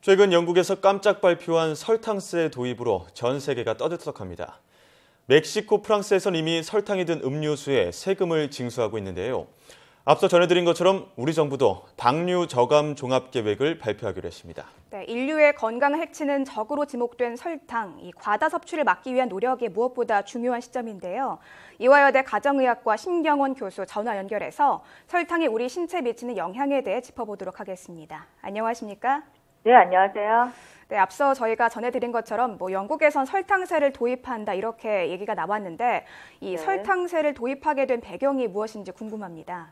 최근 영국에서 깜짝 발표한 설탕세 도입으로 전 세계가 떠들썩합니다. 멕시코, 프랑스에선 이미 설탕이 든 음료수에 세금을 징수하고 있는데요. 앞서 전해드린 것처럼 우리 정부도 당류 저감 종합 계획을 발표하기로 했습니다. 네, 인류의 건강을 해치는 적으로 지목된 설탕, 이 과다 섭취를 막기 위한 노력이 무엇보다 중요한 시점인데요. 이화여대 가정의학과 신경원 교수 전화 연결해서 설탕이 우리 신체에 미치는 영향에 대해 짚어보도록 하겠습니다. 안녕하십니까? 네, 안녕하세요. 네, 앞서 저희가 전해드린 것처럼 영국에선 설탕세를 도입한다 이렇게 얘기가 나왔는데 이 설탕세를 도입하게 된 배경이 무엇인지 궁금합니다.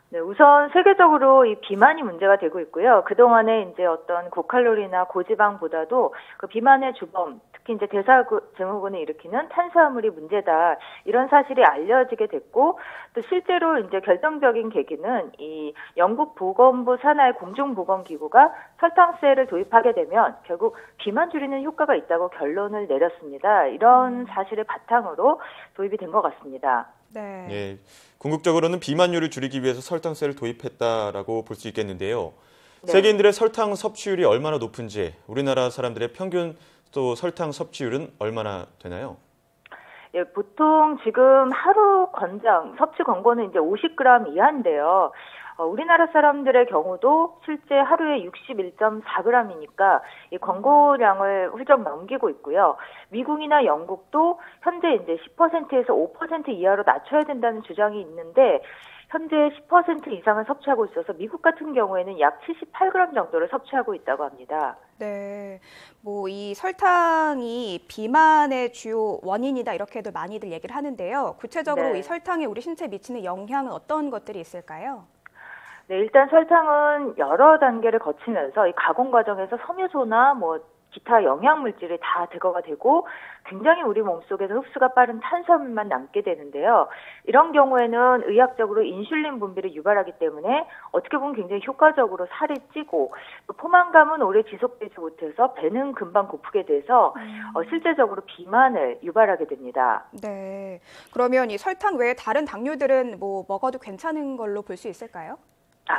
네, 우선 세계적으로 이 비만이 문제가 되고 있고요. 그동안에 이제 어떤 고칼로리나 고지방보다도 그 비만의 주범, 특히 이제 대사증후군을 일으키는 탄수화물이 문제다. 이런 사실이 알려지게 됐고, 또 실제로 이제 결정적인 계기는 이 영국 보건부 산하의 공중보건기구가 설탕세를 도입하게 되면 결국 비만 줄이는 효과가 있다고 결론을 내렸습니다. 이런 사실을 바탕으로 도입이 된 것 같습니다. 네. 예, 궁극적으로는 비만율을 줄이기 위해서 설탕세를 도입했다라고 볼 수 있겠는데요. 네. 세계인들의 설탕 섭취율이 얼마나 높은지, 우리나라 사람들의 평균 또 설탕 섭취율은 얼마나 되나요? 예, 보통 지금 하루 섭취 권고는 이제 50g 이하인데요. 우리나라 사람들의 경우도 실제 하루에 61.4g이니까 이 권고량을 훌쩍 넘기고 있고요. 미국이나 영국도 현재 이제 10%에서 5% 이하로 낮춰야 된다는 주장이 있는데 현재 10% 이상을 섭취하고 있어서 미국 같은 경우에는 약 78g 정도를 섭취하고 있다고 합니다. 네, 이 설탕이 비만의 주요 원인이다 이렇게도 많이들 얘기를 하는데요. 구체적으로 네. 이 설탕이 우리 신체에 미치는 영향은 어떤 것들이 있을까요? 네, 일단 설탕은 여러 단계를 거치면서 이 가공 과정에서 섬유소나 기타 영양물질이 다 제거가 되고 굉장히 우리 몸속에서 흡수가 빠른 탄수화물만 남게 되는데요. 이런 경우에는 의학적으로 인슐린 분비를 유발하기 때문에 어떻게 보면 굉장히 효과적으로 살이 찌고 또 포만감은 오래 지속되지 못해서 배는 금방 고프게 돼서 실제적으로 비만을 유발하게 됩니다. 네, 그러면 이 설탕 외에 다른 당류들은 먹어도 괜찮은 걸로 볼 수 있을까요?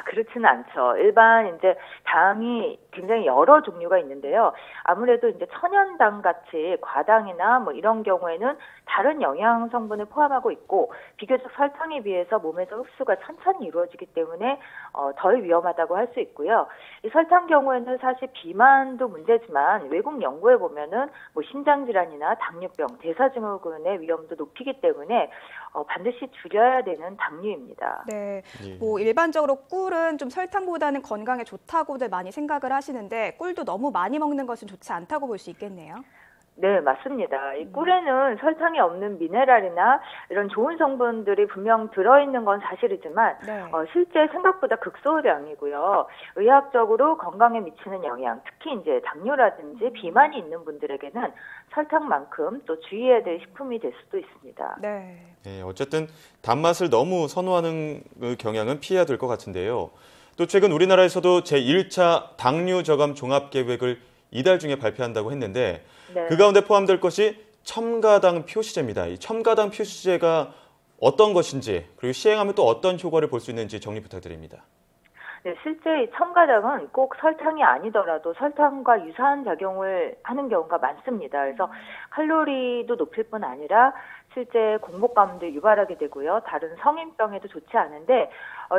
그렇지는 않죠. 일반 이제 당이 굉장히 여러 종류가 있는데요. 아무래도 이제 천연당 같이 과당이나 이런 경우에는 다른 영양 성분을 포함하고 있고 비교적 설탕에 비해서 몸에서 흡수가 천천히 이루어지기 때문에 덜 위험하다고 할 수 있고요. 이 설탕 경우에는 사실 비만도 문제지만 외국 연구에 보면은 심장 질환이나 당뇨병, 대사증후군의 위험도 높이기 때문에 반드시 줄여야 되는 당류입니다. 네, 일반적으로 꿀은 좀 설탕보다는 건강에 좋다고들 많이 생각을 하시는데 꿀도 너무 많이 먹는 것은 좋지 않다고 볼 수 있겠네요. 네, 맞습니다. 이 꿀에는 설탕이 없는 미네랄이나 이런 좋은 성분들이 분명 들어있는 건 사실이지만 실제 생각보다 극소량이고요. 의학적으로 건강에 미치는 영향, 특히 이제 당뇨라든지 비만이 있는 분들에게는 설탕만큼 또 주의해야 될 식품이 될 수도 있습니다. 네. 네, 어쨌든 단맛을 너무 선호하는 경향은 피해야 될 것 같은데요. 또 최근 우리나라에서도 제1차 당류 저감 종합 계획을 이달 중에 발표한다고 했는데 그 가운데 포함될 것이 첨가당 표시제입니다. 이 첨가당 표시제가 어떤 것인지 그리고 시행하면 또 어떤 효과를 볼 수 있는지 정리 부탁드립니다. 네, 실제 이 첨가당은 꼭 설탕이 아니더라도 설탕과 유사한 작용을 하는 경우가 많습니다. 그래서 칼로리도 높일 뿐 아니라 실제 공복감도 유발하게 되고요. 다른 성인병에도 좋지 않은데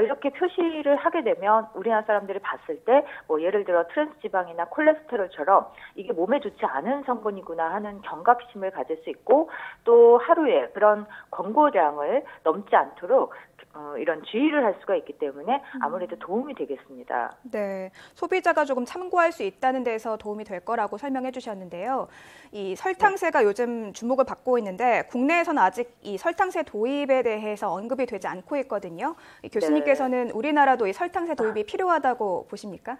이렇게 표시를 하게 되면 우리나라 사람들이 봤을 때 예를 들어 트랜스지방이나 콜레스테롤처럼 이게 몸에 좋지 않은 성분이구나 하는 경각심을 가질 수 있고 또 하루에 그런 권고량을 넘지 않도록 이런 주의를 할 수가 있기 때문에 아무래도 도움이 되겠습니다. 네, 소비자가 조금 참고할 수 있다는 데서 도움이 될 거라고 설명해 주셨는데요. 이 설탕세가 요즘 주목을 받고 있는데 국내에서는 아직 이 설탕세 도입에 대해서 언급이 되지 않고 있거든요. 교수님께서는 우리나라도 이 설탕세 도입이 필요하다고 보십니까?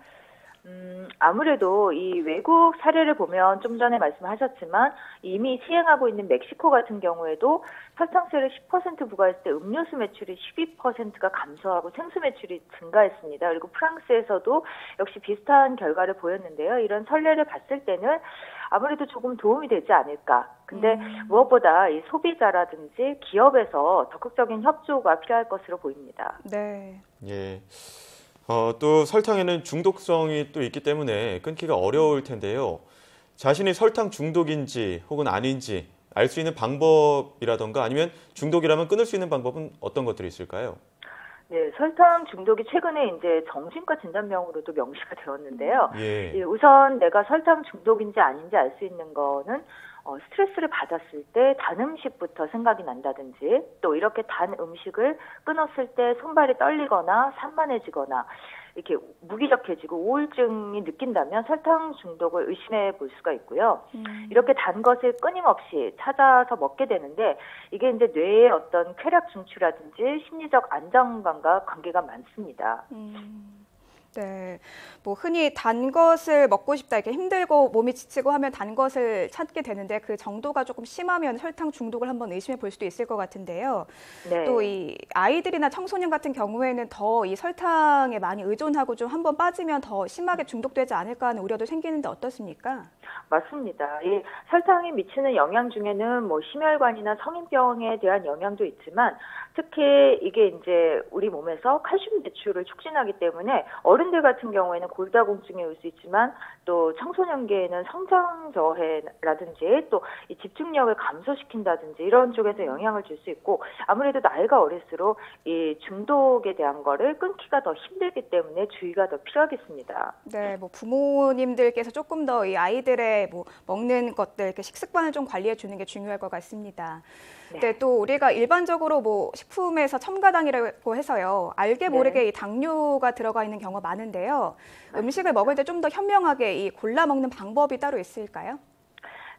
아무래도 이 외국 사례를 보면 좀 전에 말씀하셨지만 이미 시행하고 있는 멕시코 같은 경우에도 설탕세를 10% 부과했을 때 음료수 매출이 12%가 감소하고 생수 매출이 증가했습니다. 그리고 프랑스에서도 역시 비슷한 결과를 보였는데요. 이런 선례를 봤을 때는 아무래도 조금 도움이 되지 않을까. 근데 무엇보다 이 소비자라든지 기업에서 적극적인 협조가 필요할 것으로 보입니다. 네. 예. 또 설탕에는 중독성이 또 있기 때문에 끊기가 어려울 텐데요. 자신이 설탕 중독인지 혹은 아닌지 알 수 있는 방법이라던가 아니면 중독이라면 끊을 수 있는 방법은 어떤 것들이 있을까요? 네, 설탕 중독이 최근에 이제 정신과 진단명으로도 명시가 되었는데요. 예. 우선 내가 설탕 중독인지 아닌지 알 수 있는 거는 스트레스를 받았을 때 단 음식부터 생각이 난다든지 또 이렇게 단 음식을 끊었을 때 손발이 떨리거나 산만해지거나 이렇게 무기력해지고 우울증이 느낀다면 설탕 중독을 의심해 볼 수가 있고요. 이렇게 단 것을 끊임없이 찾아서 먹게 되는데 이게 이제 뇌의 어떤 쾌락 중추라든지 심리적 안정감과 관계가 많습니다. 네, 뭐 흔히 단 것을 먹고 싶다 이렇게 힘들고 몸이 지치고 하면 단 것을 찾게 되는데 그 정도가 조금 심하면 설탕 중독을 한번 의심해 볼 수도 있을 것 같은데요. 네. 또 이 아이들이나 청소년 같은 경우에는 더 이 설탕에 많이 의존하고 좀 한번 빠지면 더 심하게 중독되지 않을까 하는 우려도 생기는데 어떻습니까? 맞습니다. 이 설탕이 미치는 영향 중에는 뭐 심혈관이나 성인병에 대한 영향도 있지만 특히 이게 이제 우리 몸에서 칼슘 배출을 촉진하기 때문에 어른들 같은 경우에는 골다공증이 올 수 있지만 또 청소년기에는 성장 저해라든지 또 이 집중력을 감소시킨다든지 이런 쪽에서 영향을 줄 수 있고 아무래도 나이가 어릴수록 이 중독에 대한 거를 끊기가 더 힘들기 때문에 주의가 더 필요하겠습니다. 네, 뭐 부모님들께서 조금 더 이 아이들의 뭐 먹는 것들 이렇게 식습관을 좀 관리해 주는 게 중요할 것 같습니다. 네. 네, 또 우리가 일반적으로 뭐 식품에서 첨가당이라고 해서요, 알게 모르게 이 당류가 들어가 있는 경우가 많은데요. 음식을 먹을 때 좀 더 현명하게 이 골라 먹는 방법이 따로 있을까요?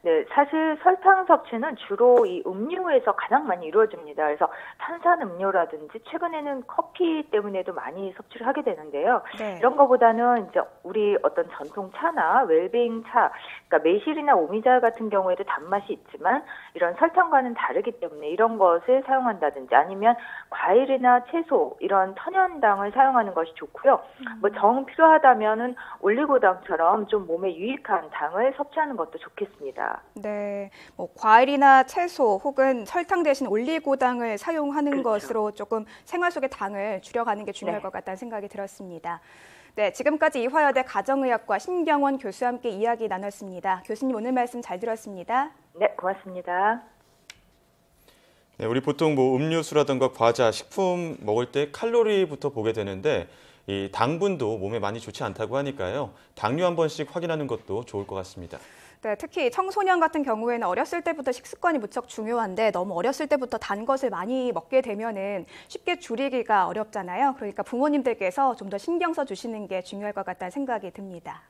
네, 사실 설탕 섭취는 주로 이 음료에서 가장 많이 이루어집니다. 그래서 탄산음료라든지 최근에는 커피 때문에도 많이 섭취를 하게 되는데요. 네. 이런 거보다는 이제 우리 어떤 전통 차나 웰빙 차, 그러니까 매실이나 오미자 같은 경우에도 단맛이 있지만 이런 설탕과는 다르기 때문에 이런 것을 사용한다든지 아니면 과일이나 채소 이런 천연당을 사용하는 것이 좋고요. 뭐 정 필요하다면은 올리고당처럼 좀 몸에 유익한 당을 섭취하는 것도 좋겠습니다. 네, 뭐 과일이나 채소 혹은 설탕 대신 올리고당을 사용하는 그렇죠. 것으로 조금 생활 속의 당을 줄여가는 게 중요할 네. 것 같다는 생각이 들었습니다. 네, 지금까지 이화여대 가정의학과 신경원 교수와 함께 이야기 나눴습니다. 교수님 오늘 말씀 잘 들었습니다. 네, 고맙습니다. 네, 우리 보통 뭐 음료수라든가 과자, 식품 먹을 때 칼로리부터 보게 되는데 이 당분도 몸에 많이 좋지 않다고 하니까요. 당류 한 번씩 확인하는 것도 좋을 것 같습니다. 네, 특히 청소년 같은 경우에는 어렸을 때부터 식습관이 무척 중요한데 너무 어렸을 때부터 단 것을 많이 먹게 되면은 쉽게 줄이기가 어렵잖아요. 그러니까 부모님들께서 좀 더 신경 써 주시는 게 중요할 것 같다는 생각이 듭니다.